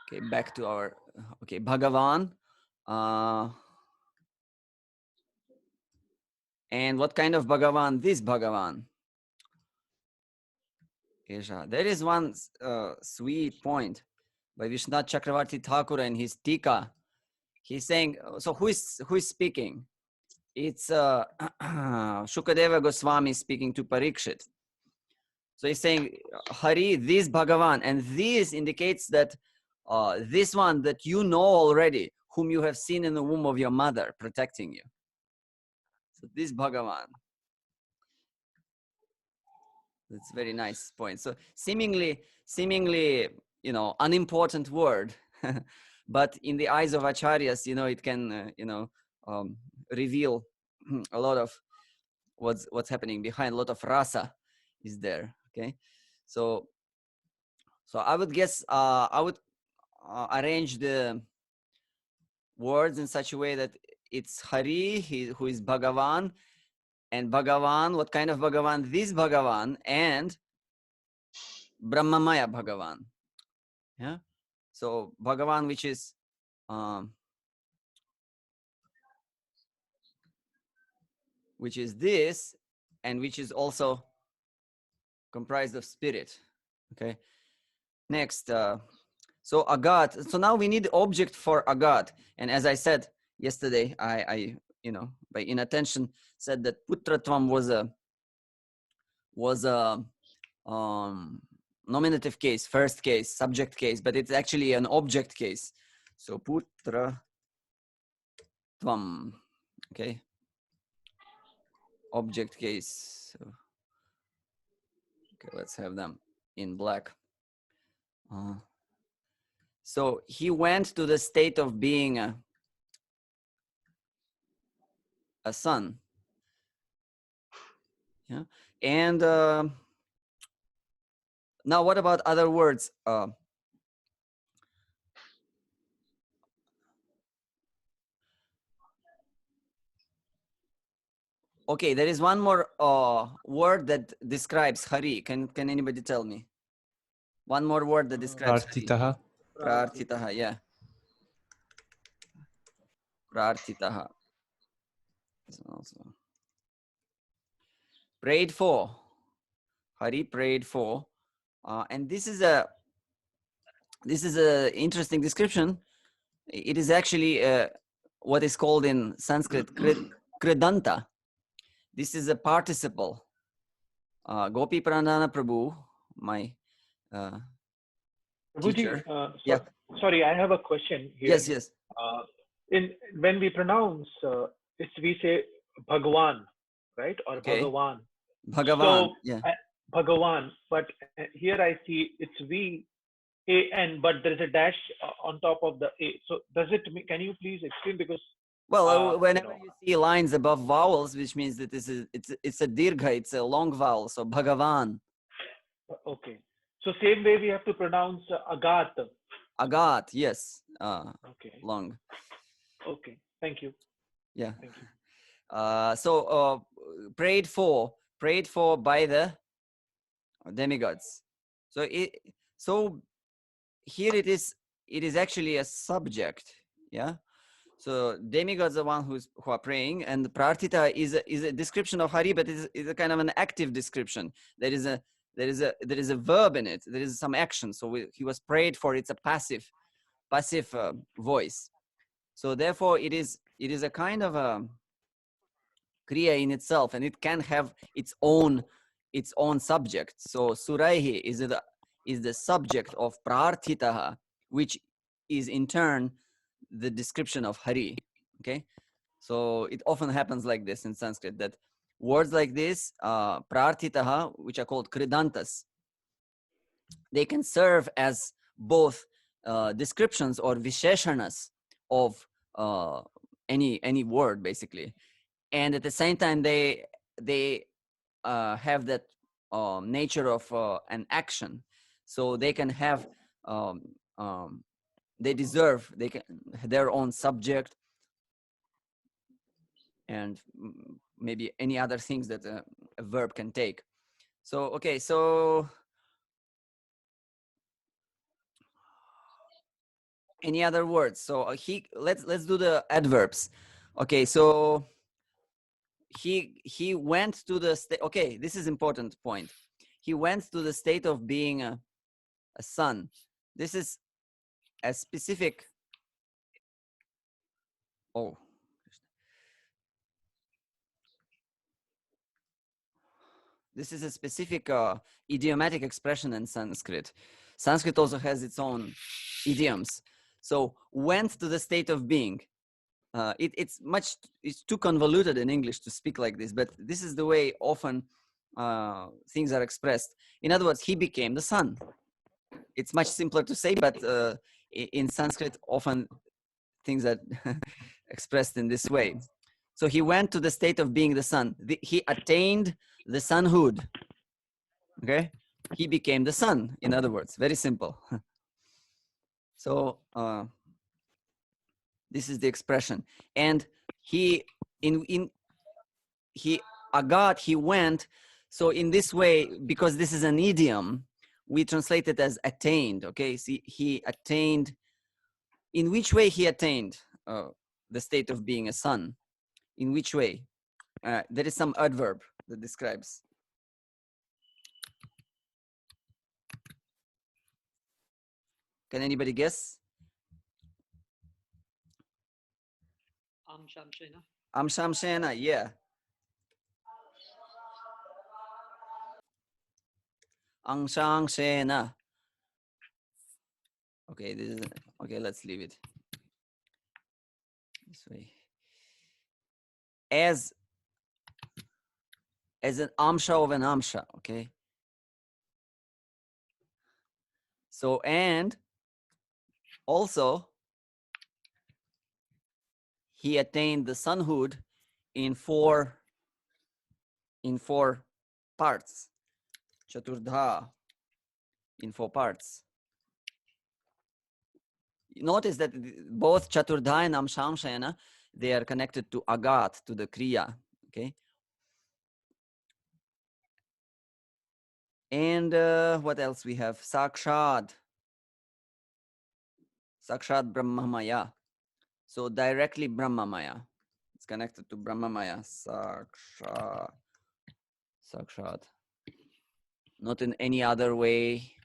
Okay, back to our, okay, Bhagavan. And what kind of Bhagavan? This Bhagavan. There is one sweet point by Vishnath Chakravarti Thakur and his Tika. He's saying, so who is speaking? It's Shukadeva Goswami speaking to Parikshit. So he's saying, Hari, this Bhagavan, and this indicates that this one that you know already, whom you have seen in the womb of your mother, protecting you. So this Bhagavan. That's a very nice point. So seemingly, you know, unimportant word, but in the eyes of acharyas, you know, it can, reveal a lot of what's happening behind. A lot of rasa is there. Okay, so I would guess I would arrange the words in such a way that it's Hari, who is Bhagavan, and Bhagavan, what kind of Bhagavan? This Bhagavan, and Brahmamaya Bhagavan. Yeah. So Bhagavan, which is this, and which is also comprised of spirit. Okay. Next, so agat. So now we need object for agat, and as I said yesterday, I you know, by inattention said that putratvam was a nominative case, first case, subject case, but it's actually an object case. So putra tvam, okay, object case. So, okay, let's have them in black. So he went to the state of being a son. Yeah, and now what about other words? Okay, there is one more word that describes Hari. Can anybody tell me? One more word that describes Prarthitaha. Prarthitaha, yeah. Prarthitaha. Prayed for. Hari prayed for. And this is a interesting description. It is actually what is called in Sanskrit kridanta. This is a participle. Gopi Pranana Prabhu, my teacher. Yeah. Sorry, I have a question here. Yes, yes. When we pronounce, we say Bhagwan, right? Or Okay. Bhagavan. Bhagavan, so, yeah. Bhagavan, but here I see it's V-A-N, but there is a dash on top of the A. So does it, can you please explain? Because well, whenever you see lines above vowels, which means that it's a dirgha, it's a long vowel. So Bhagavan. Okay. So same way we have to pronounce Agat. Agat, yes. Okay. Long. Okay. Thank you. Yeah. Thank you. So prayed for by the demigods. So here it is actually a subject. Yeah. So demigods are the one who are praying, and the prarthita is a description of Hari, but is a kind of an active description. There is a verb in it. There is some action. So he was prayed for. It's a passive voice. So therefore, it is a kind of a kriya in itself, and it can have its own subject. So suraihi is the subject of prarthitaha, which is in turn the description of Hari. Okay, so it often happens like this in Sanskrit, that words like this, prarthitaha, which are called kridantas, they can serve as both descriptions or visheshanas of any word, basically, and at the same time they have that nature of an action, so they can have they deserve their own subject, and maybe any other things that a verb can take. So okay, so Any other words? So let's do the adverbs. Okay, so he went to the state. Okay, this is important point. He went to the state of being a son. This is a specific. Oh, this is a specific idiomatic expression in Sanskrit. Sanskrit also has its own idioms. So went to the state of being. It's too convoluted in English to speak like this, but this is the way often things are expressed. In other words, he became the son. It's much simpler to say, but in Sanskrit, often things are expressed in this way. So he went to the state of being the son. He attained the sonhood. Okay, he became the son. In other words, very simple. So this is the expression, and he agat, he went. So in this way, because this is an idiom, we translate it as attained. Okay, see, he attained. In which way he attained the state of being a son? In which way? There is some adverb that describes. Can anybody guess? Amshamshena, yeah. Angshamshena. Okay, this is okay. Let's leave it this way. As an amsha of an amsha. Okay. So and also he attained the sonhood in four parts. Chaturdha, in 4 parts. Notice that both Chaturdha and Amshamshayana, they are connected to Agat, to the Kriya. Okay. And what else we have? Sakshad Brahmamaya. So directly Brahmamaya. It's connected to Brahmamaya. Sakshad. Not in any other way,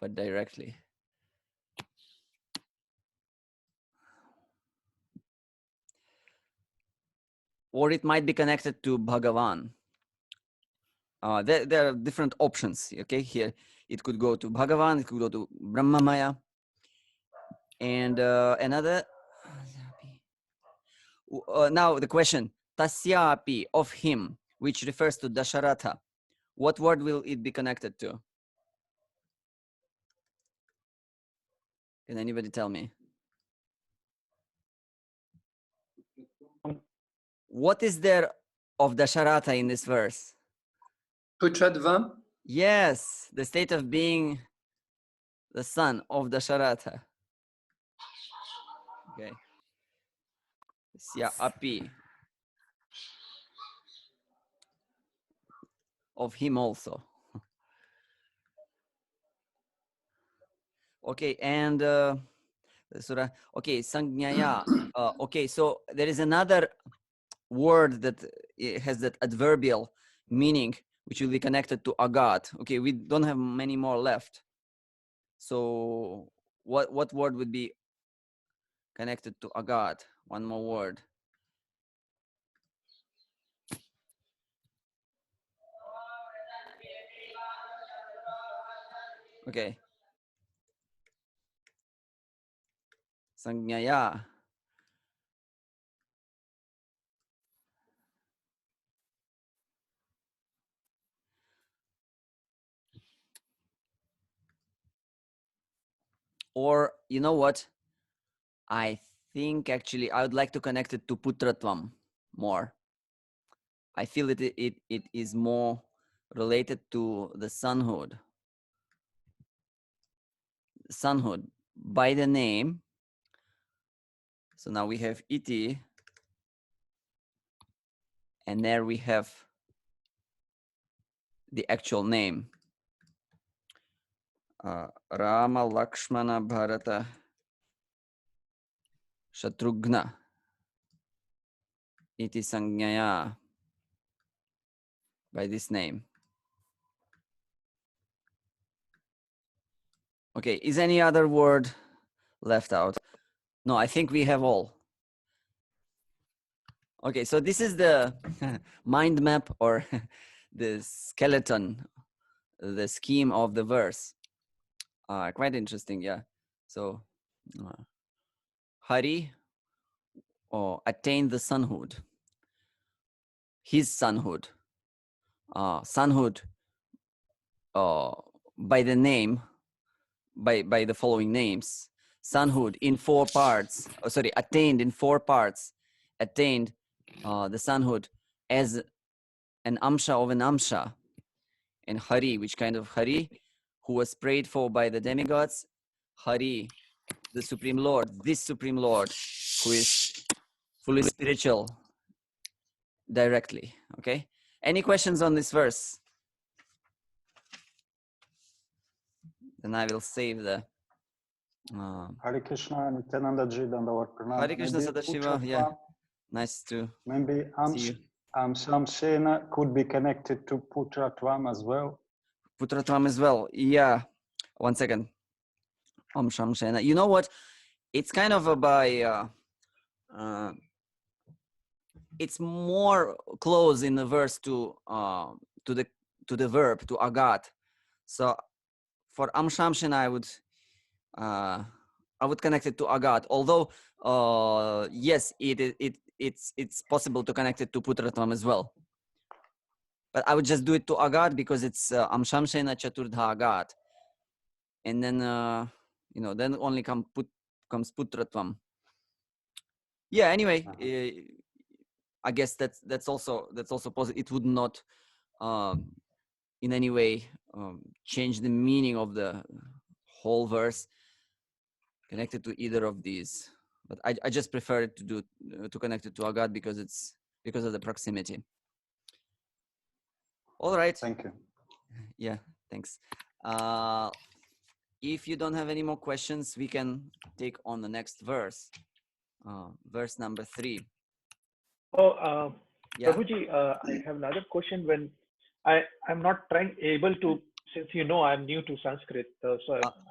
but directly. Or it might be connected to Bhagavan. There are different options. Okay, here it could go to Bhagavan, it could go to Brahmamaya. And another. Now the question, Tasyapi, of him, which refers to Dasharata. What word will it be connected to? Can anybody tell me? What is there of Dasharata in this verse? Puchadva? Yes, the state of being the son of Dasharata. Okay. Tasyapi. Of him also. Okay, and okay, Sangnaya. Okay, so there is another word that has that adverbial meaning, which will be connected to agat. Okay, we don't have many more left. So what word would be connected to agat? One more word. Okay. Sangnaya. Or you know what? I think actually I would like to connect it to putratvam more. I feel it is more related to the sonhood. Sonhood by the name. So now we have iti, and there we have the actual name. Rama, Lakshmana, Bharata, Shatrughna, iti sanjnaya, by this name. Okay, is any other word left out? No, I think we have all. Okay, so this is the mind map or the skeleton, the scheme of the verse. Quite interesting, yeah. So Hari attained the sonhood, his sonhood, sonhood by the name, by the following names. Sonhood in 4 parts, attained in 4 parts, attained the sonhood as an amsha of an amsha. And Hari, which kind of Hari? Who was prayed for by the demigods. Hari, the Supreme Lord, this Supreme Lord, who is fully spiritual directly. Okay? Any questions on this verse? Then I will save the... Hare Krishna, Nityananda Ji, Dandavad Pranam. Hare Krishna, Maybe Sadashiva, yeah. Nice to maybe see you. Shamsena could be connected to Putratvam as well. Putratvam as well, yeah. One second. Shamshena. You know what? It's kind of by... it's more close in the verse to the verb, to agat. So for Shamshena, I would connect it to agat. Although yes, it's possible to connect it to Putratvam as well. But I would just do it to agat because it's Shamshena Chaturdha agat. And then then only comes Putratvam. Yeah, anyway, I guess that's also possible. It would not in any way change the meaning of the whole verse connected to either of these. But I just prefer it to connect it to agat because of the proximity. All right. Thank you. Yeah, thanks. If you don't have any more questions, we can take on the next verse. Verse number 3. Oh, Yeah. Prabhuji, I have another question. When I'm not able to, since I'm new to Sanskrit, so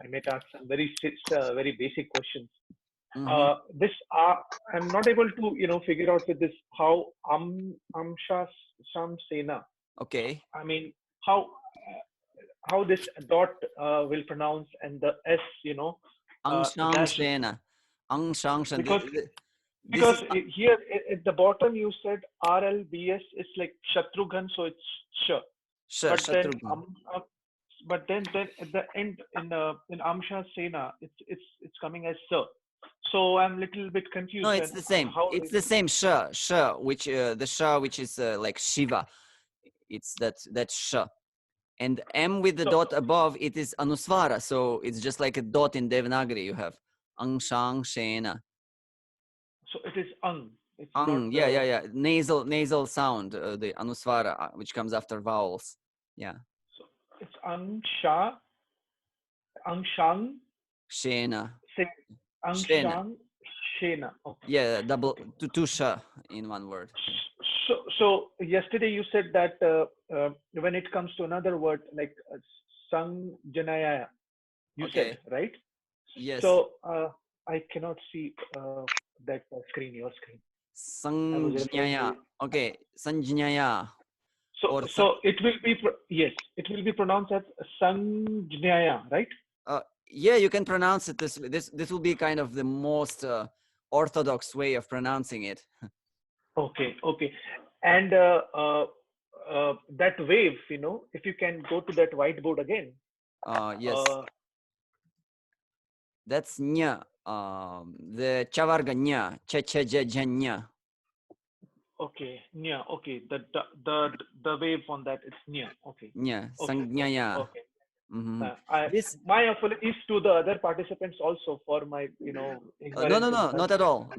I might ask some very basic questions. This I'm not able to figure out with this how amsha shamsena. Okay. I mean how this dot will pronounce and the s Angshamshena. Angshamshena. Because here at the bottom you said RLBS is like Shatrughan, so it's sh. But then at the end in Amsha Sena it's coming as sa. So I'm a little bit confused. No, it's the same. It's the same sha, which the sha which is like Shiva. It's that sha. And M with the dot above, it is Anusvara. So it's just like a dot in Devanagari you have. Angshang Shena. So it is ang. It's ang, not, yeah. Nasal sound, the Anusvara, which comes after vowels. Yeah. So it's angsha, angshang, Shena. Angshang, shena. Okay. Yeah, two sha in one word. So yesterday you said that when it comes to another word like sanjanaya, you said, right? Yes. So I cannot see that screen, your screen. Sanjnaya. Okay, sanjnaya. So it will be it will be pronounced as sanjnaya, right? Yeah, you can pronounce it this way. This will be kind of the most orthodox way of pronouncing it. Okay. And that wave, if you can go to that whiteboard again. Yes. That's nya. The chavarga nya. Cha-cha-ja-ja-nya. Okay, nya. Okay, the wave on that it's nya. Okay. Nya. Sanjnaya. Okay. Mm-hmm. My apologies to the other participants also for my no, not at all.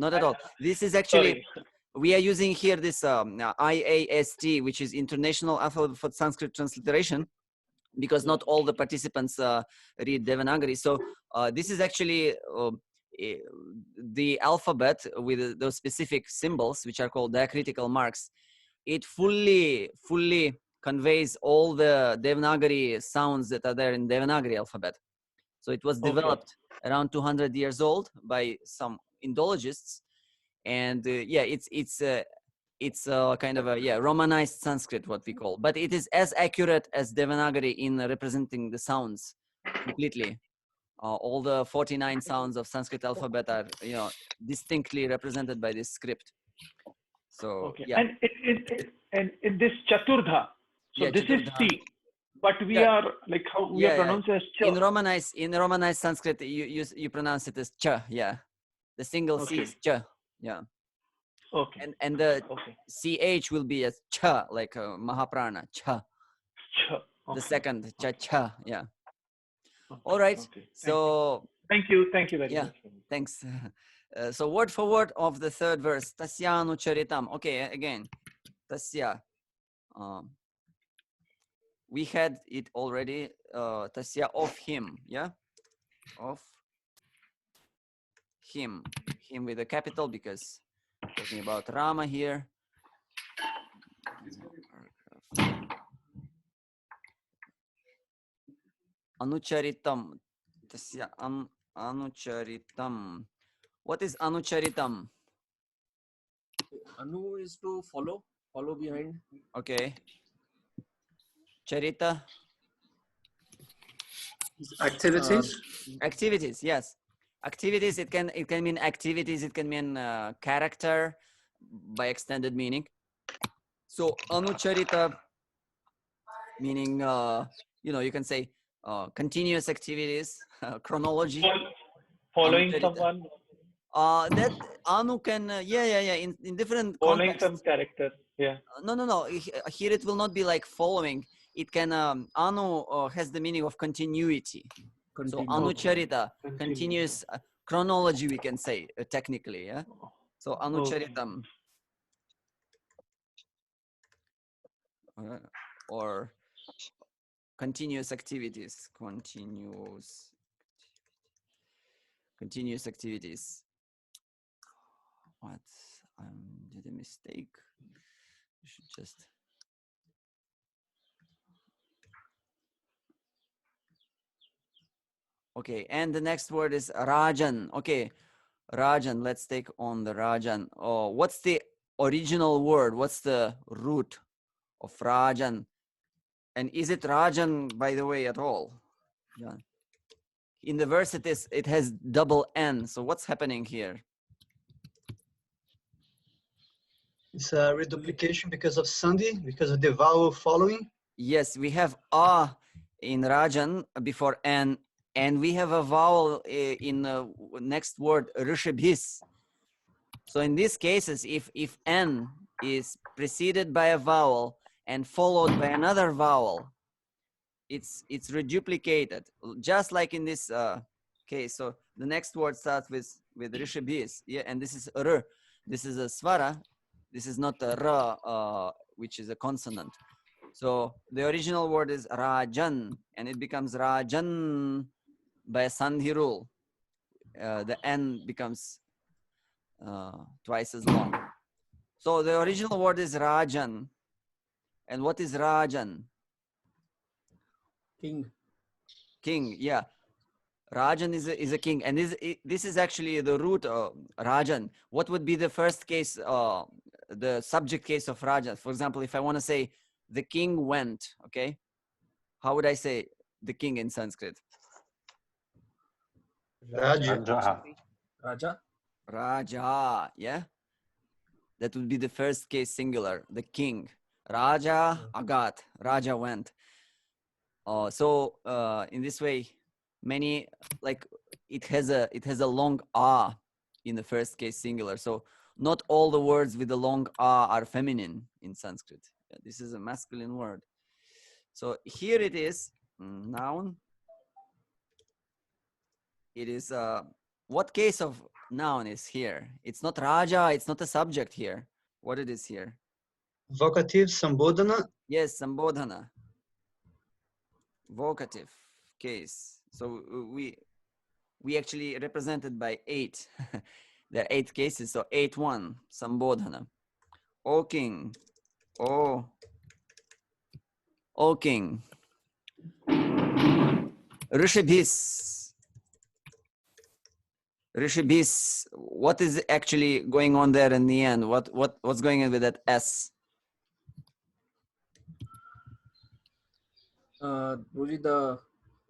This is actually we are using here this IAST, which is International Alphabet for Sanskrit Transliteration, because not all the participants read Devanagari. So this is actually the alphabet with those specific symbols, which are called diacritical marks. It fully conveys all the Devanagari sounds that are there in Devanagari alphabet. So it was developed around 200 years old by some Indologists, and yeah, it's kind of a Romanized Sanskrit, what we call, but it is as accurate as Devanagari in representing the sounds completely. All the 49 sounds of Sanskrit alphabet are, distinctly represented by this script. So yeah. And in this Chaturdha, so Yeah, this Chaturdha. is C, but we are like how we are pronouncing as Cha. In Romanized Sanskrit, you pronounce it as Cha. Yeah, the single C is Cha. Yeah. Okay. And the CH will be as Cha, like Mahaprana, Cha. Cha. Okay. The second Cha. Yeah. All right. Okay. So thank you very much. Thanks. So word for word of the third verse, Tasyanu Charitam. Okay, again, Tasya. We had it already. Tasya, of him. Yeah, of him. Him with a capital, because talking about Rama here. Anucharitam. Tasya Anucharitam. What is Anucharitam? Anu is to follow behind. Okay. Charita. Activities. Activities, yes. Activities. It can mean activities. It can mean character by extended meaning. So Anucharita, meaning you can say continuous activities, chronology. Following Anucharita. someone. That Anu can in different following contexts. some character. Yeah. No. Here it will not be like following. It can Anu has the meaning of continuity. So Anucharita, continuous chronology, we can say technically. Yeah. So Anucharitam. Or continuous activities. Continuous activities. What? I did a mistake. You should just. Okay, and the next word is Rajan. Okay, Rajan. Let's take on the Rajan. Oh, what's the original word? What's the root of Rajan? And is it Rajan, by the way, at all? Yeah. In the verse, it has double N. So what's happening here? It's a reduplication because of Sandhi, because of the vowel following. Yes, we have A in Rajan before N, and we have a vowel in the next word, Rishibhis. So in these cases, if N is preceded by a vowel and followed by another vowel, it's reduplicated, just like in this case. So the next word starts with Rishibhis, yeah, and this is R. This is a svara. This is not a ra, which is a consonant. So the original word is Rajan, and it becomes Rajan by a Sandhi rule. The N becomes twice as long. So the original word is Rajan. And what is Rajan? King, yeah. Rajan is a king. And this is actually the root of Rajan. What would be the first case, the subject case of Rajan? For example, if I want to say the king went, okay? How would I say the king in Sanskrit? Raja, yeah? That would be the first case singular, the king. Raja agat, Raja went. So in this way, many, like it has a long a in the first case singular. So not all the words with the long a are feminine in Sanskrit. Yeah, this is a masculine word. So here it is, noun. It is what case of noun is here? It's not Raja, it's not a subject here. What it is here? Vocative, Sambodhana. Yes, Sambodhana. vocative case. So we actually represented by 8. There are 8 cases. So 8-1, Sambodhana. O king, O king. Rishibhis. Rishibhis. What is actually going on there in the end? What's going on with that S? Guruji, the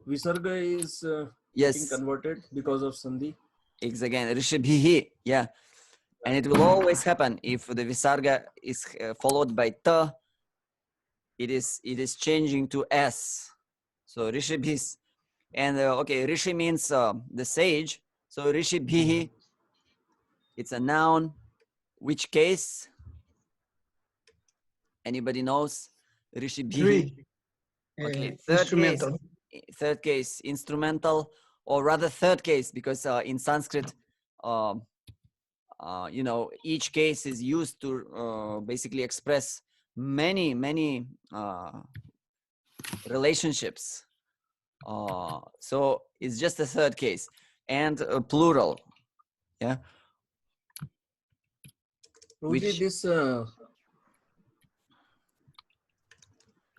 Visarga is getting Yes, converted because of Sandhi. it's again Rishibhihi. Yeah, and it will always happen if the Visarga is followed by Ta. It is changing to S. So Rishibhis. And okay, Rishi means the sage. So Rishibhihi, it's a noun. Which case? Anybody knows? Rishibhihi. 3. Okay, Instrumental. third case, instrumental, or rather third case, because in Sanskrit, you know, each case is used to basically express many relationships. So it's just a third case and plural. Yeah. Guruji, this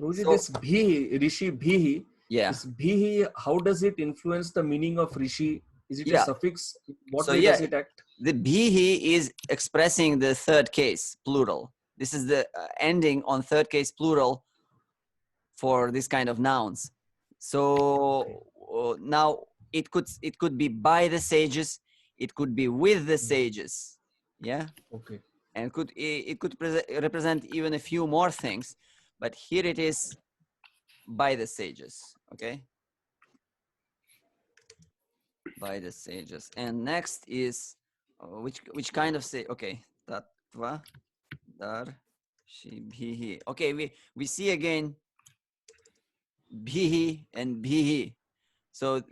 Guruji, So- this Bhi, Rishi Bhi, Yeah. this Bhi, how does it influence the meaning of Rishi? Is it Yeah. a suffix? What So way yeah, does it act? the bhihi is expressing the third case plural. This is the ending on third case plural for this kind of nouns. So now it could be by the sages, it could be with the sages, yeah, Okay. and it could represent even a few more things, but here it is by the sages. Okay, by the sages. And next is which kind of say? Okay, tattva dar shibhihi. Okay, we see again bhihi and bhihi. So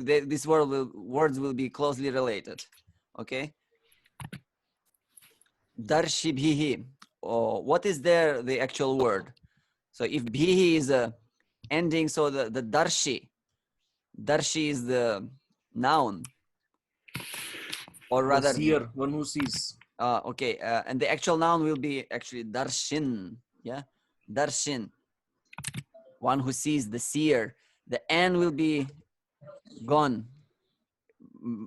this words will be closely related. Okay, darshibhihi. Oh, what is there the actual word? So if bhihi is a ending, so the darshi is the noun, or The rather seer, one who sees. okay, and the actual noun will be actually darshin. Yeah, darshin, one who sees, the seer. The n will be gone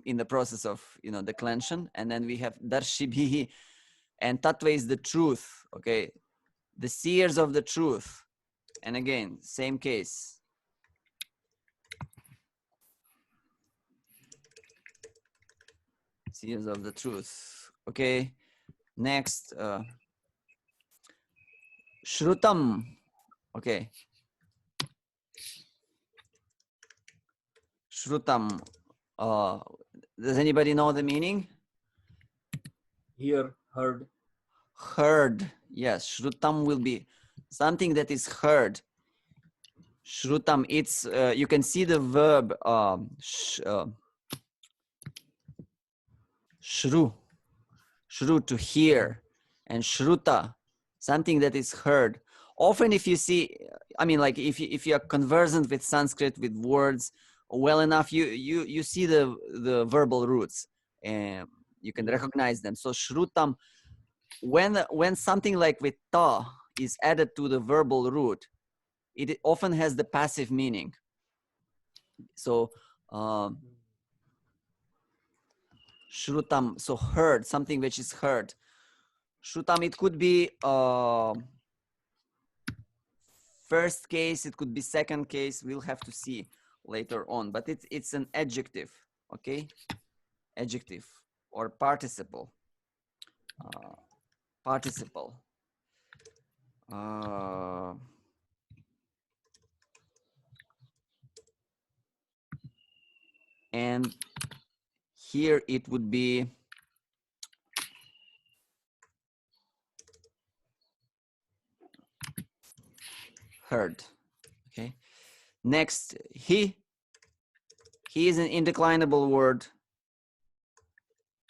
in the process of, you know, declension, and then we have darshibhihi, and tattva is the truth. Okay, the seers of the truth, and again same case. Seers of the truth. Okay, next shrutam. Okay, shrutam. Does anybody know the meaning? Hear, heard. Heard. Yes, shrutam will be something that is heard. Shrutam, it's you can see the verb shru to hear, and shruta, something that is heard. Often if you see, I mean, like if you are conversant with Sanskrit, with words well enough, you see the verbal roots and you can recognize them. So shrutam, when something like with ta is added to the verbal root, it often has the passive meaning. So shrutam, so heard, something which is heard. Shrutam, it could be first case, it could be second case, we'll have to see later on, but it's an adjective. Okay, adjective or participle. Participle. And here it would be heard. Okay, next, he is an indeclinable word.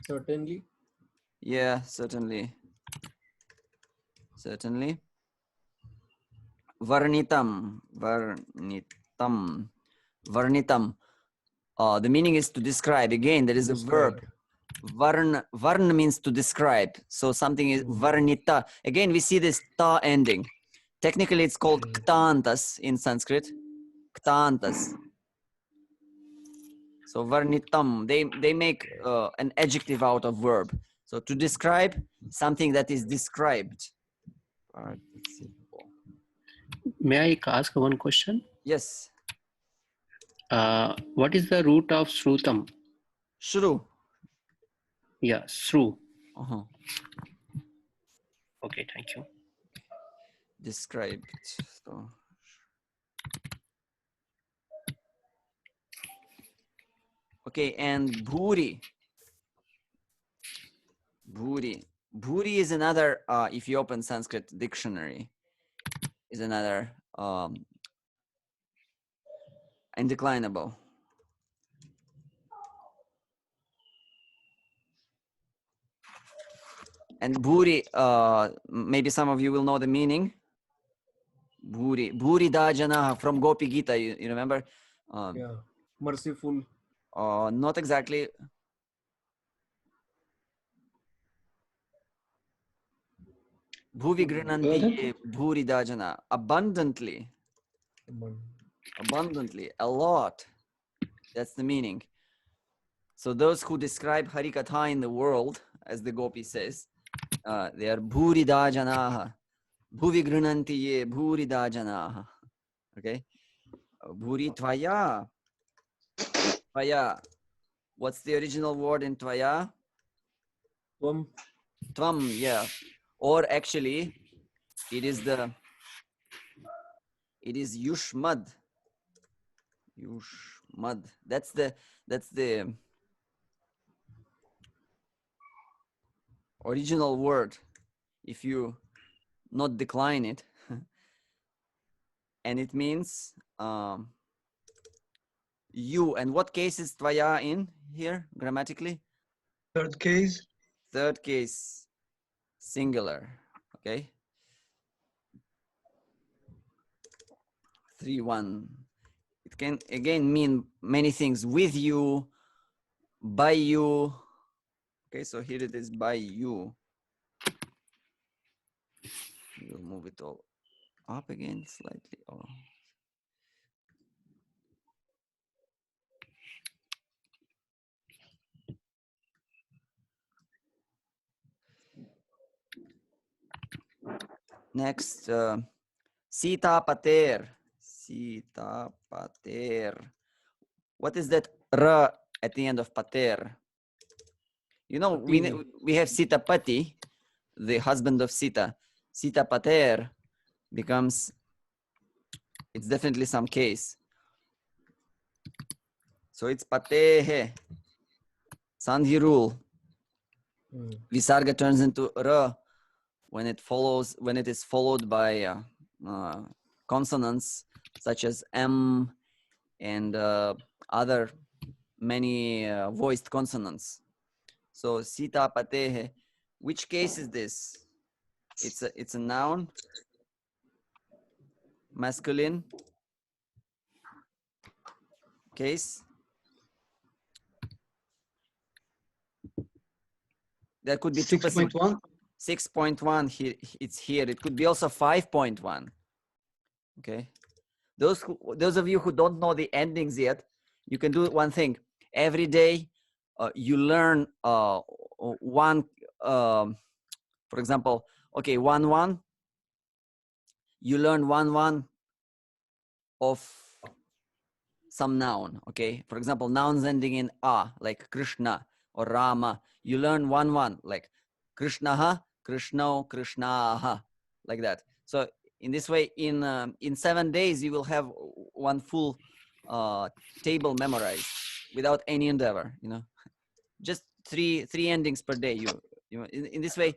Certainly. Yeah, certainly. Varnitam. Varnitam. Varnitam. The meaning is to describe. Again, there is a verb. Varn means to describe. So something is varnita. Again, we see this ta ending. Technically, it's called ktantas in Sanskrit. Ktantas. So varnitam. They make an adjective out of verb. So to describe something that is described. May I ask one question? Yes. What is the root of Shrutam? Shru. Yeah, Shru. Uh-huh. Okay, thank you. Described. So. Okay, and bhuri. Bhuri. Bhuri is another, if you open Sanskrit dictionary, is another undeclinable. And bhuri, maybe some of you will know the meaning. Bhuri. Bhuri da janaha from Gopi Gita, you remember? Yeah, merciful. Not exactly. Bhuvi grinanti bhuri da jana. Abundantly. Abundantly. A lot. That's the meaning. So those who describe Harikatha in the world, as the Gopi says, they are bhuri da janaha. Bhuvi grinanti ye bhuri da janaha. Okay? Bhuri tvaya. Tvaya. What's the original word in tvaya? Tvam. Tvam, yeah. Or actually, it is yushmad. Yushmad. That's the original word. If you not decline it, and it means you. And what case is tvaya in here grammatically? Third case. Third case, singular. Okay. 3-1. It can again mean many things. With you, by you. Okay, so here it is, by you. We'll move it all up again slightly. Oh. Next, Sita Pater. Sita Pater. What is that ra at the end of Pater? You know, we have Sita Pati, the husband of Sita. Sita Pater becomes, it's definitely some case. So it's Patehe. Sandhi rule. Visarga turns into ra when it is followed by consonants such as M and other many voiced consonants. So Sita Patehe. Which case is this? It's a noun, masculine case. There could be 6.1. 6.1 here. It's here. It could be also 5.1. Okay. Those of you who don't know the endings yet, you can do one thing. Every day, you learn one. For example, okay, 1-1. You learn 1-1 of some noun. Okay. For example, nouns ending in a, like Krishna or Rama. You learn 1-1, like Krishnaha, Krishno, Krishnaha, like that. So in this way, in 7 days, you will have one full table memorized without any endeavor. You know, just three endings per day. In this way,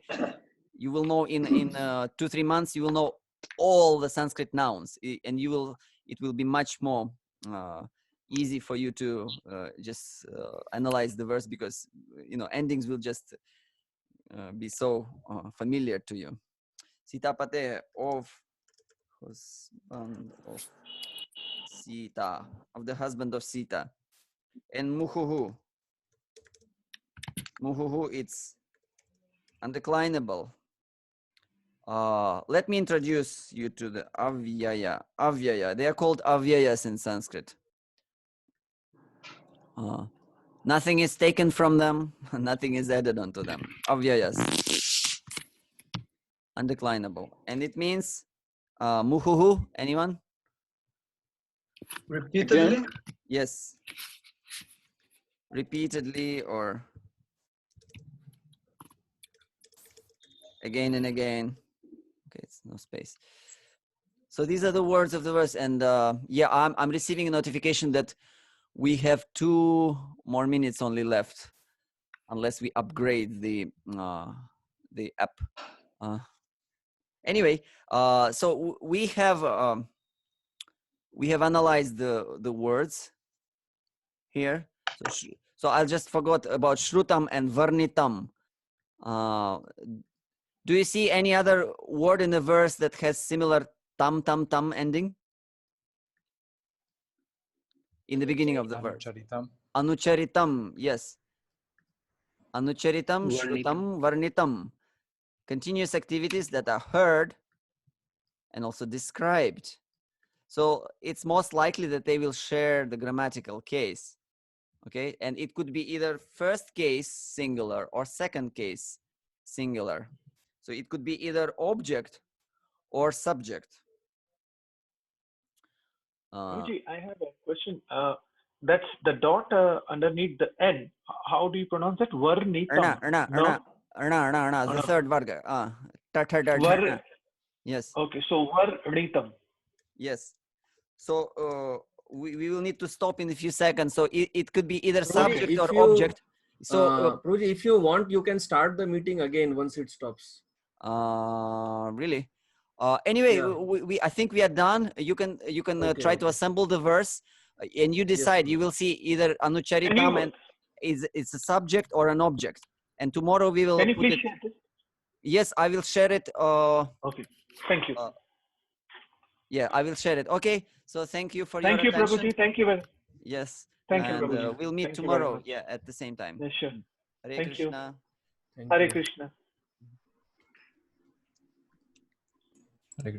you will know in 2-3 months you will know all the Sanskrit nouns, and it will be much more easy for you to just analyze the verse, because endings will just be so familiar to you. Sitapate of husband of Sita, of the husband of Sita. And muhuhu. Muhuhu, it's undeclinable. Let me introduce you to the Aviya. Avyaya. They are called Avyayas in Sanskrit. Nothing is taken from them, nothing is added onto them. Avyayas. Undeclinable. And it means muhuhu. Anyone? Repeatedly. Yes. Repeatedly or again and again. Okay, it's no space. So these are the words of the verse. And yeah, I'm receiving a notification that we have 2 more minutes only left, unless we upgrade the app. Anyway, so we have analyzed the words here. So I'll just forgot about shrutam and varnitam. Do you see any other word in the verse that has similar tam tam tam ending in the beginning of the verse? Anucharitam, yes. Anucharitam, shrutam, varnitam. Continuous activities that are heard and also described. So it's most likely that they will share the grammatical case. Okay, and it could be either first case singular or second case singular. So it could be either object or subject. Guruji, I have a question. That's the dot underneath the N. How do you pronounce that? Varnitam. The third varga. Yes. Okay, so varnitam. Yes. So we will need to stop in a few seconds. So it could be either subject or object. So Prabhuji, if you want, you can start the meeting again once it stops. Really? Anyway, yeah. I think we are done. You can try to assemble the verse, and you decide. Yes. You will see either anucharitam and it's a subject or an object. And tomorrow we will. Can you please share this? Yes, I will share it. Okay. Thank you. Yeah, I will share it. Okay. So thank you for your attention. Thank you, Prabhuji. Thank you very much. Yes. Thank you, Prabhuji. We'll meet tomorrow. Yeah, at the same time. Yeah, sure. Hare Thank Krishna. you. Hare Krishna.